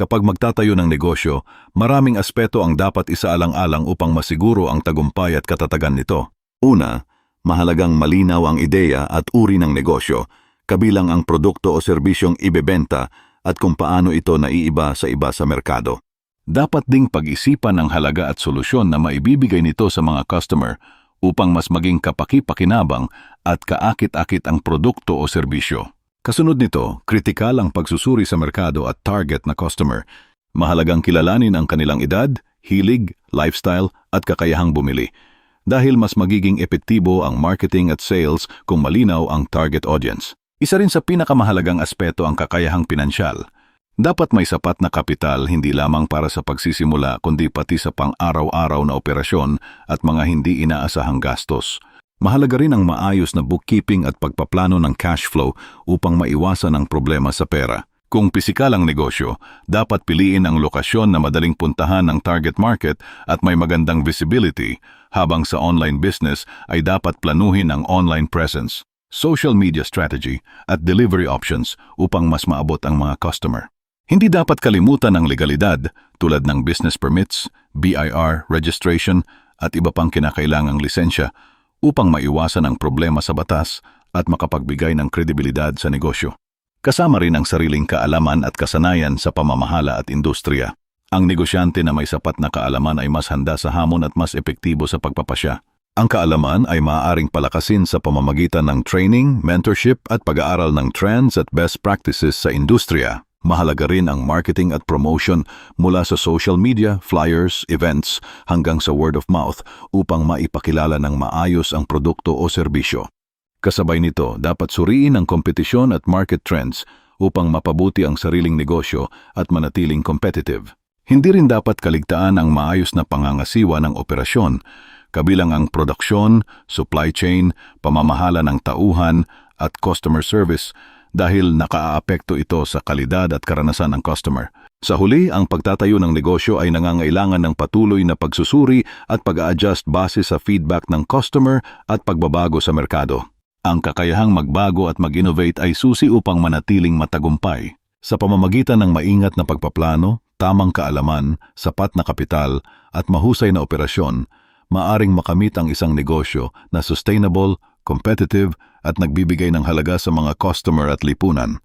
Kapag magtatayo ng negosyo, maraming aspeto ang dapat isaalang-alang upang masiguro ang tagumpay at katatagan nito. Una, mahalagang malinaw ang ideya at uri ng negosyo, kabilang ang produkto o serbisyong ibebenta at kung paano ito naiiba sa iba sa merkado. Dapat ding pag-isipan ang halaga at solusyon na maibibigay nito sa mga customer upang mas maging kapaki-pakinabang at kaakit-akit ang produkto o serbisyo. Kasunod nito, kritikal ang pagsusuri sa merkado at target na customer. Mahalagang kilalanin ang kanilang edad, hilig, lifestyle at kakayahang bumili. Dahil mas magiging epektibo ang marketing at sales kung malinaw ang target audience. Isa rin sa pinakamahalagang aspeto ang kakayahang pinansyal. Dapat may sapat na kapital hindi lamang para sa pagsisimula kundi pati sa pang-araw-araw na operasyon at mga hindi inaasahang gastos. Mahalaga rin ang maayos na bookkeeping at pagpaplano ng cash flow upang maiwasan ang problema sa pera. Kung pisikal ang negosyo, dapat piliin ang lokasyon na madaling puntahan ng target market at may magandang visibility, habang sa online business ay dapat planuhin ang online presence, social media strategy at delivery options upang mas maabot ang mga customer. Hindi dapat kalimutan ang legalidad tulad ng business permits, BIR, registration at iba pang kinakailangang lisensya upang maiwasan ang problema sa batas at makapagbigay ng kredibilidad sa negosyo. Kasama rin ang sariling kaalaman at kasanayan sa pamamahala at industriya. Ang negosyante na may sapat na kaalaman ay mas handa sa hamon at mas epektibo sa pagpapasya. Ang kaalaman ay maaaring palakasin sa pamamagitan ng training, mentorship at pag-aaral ng trends at best practices sa industriya. Mahalaga rin ang marketing at promotion mula sa social media, flyers, events hanggang sa word of mouth upang maipakilala ng maayos ang produkto o serbisyo. Kasabay nito, dapat suriin ang kompetisyon at market trends upang mapabuti ang sariling negosyo at manatiling competitive. Hindi rin dapat kaligtaan ang maayos na pangangasiwa ng operasyon, kabilang ang produksyon, supply chain, pamamahala ng tauhan at customer service dahil nakaaapekto ito sa kalidad at karanasan ng customer. Sa huli, ang pagtatayo ng negosyo ay nangangailangan ng patuloy na pagsusuri at pag-a-adjust base sa feedback ng customer at pagbabago sa merkado. Ang kakayahang magbago at mag-innovate ay susi upang manatiling matagumpay. Sa pamamagitan ng maingat na pagpaplano, tamang kaalaman, sapat na kapital at mahusay na operasyon, maaring makamit ang isang negosyo na sustainable, competitive at nagbibigay ng halaga sa mga customer at lipunan.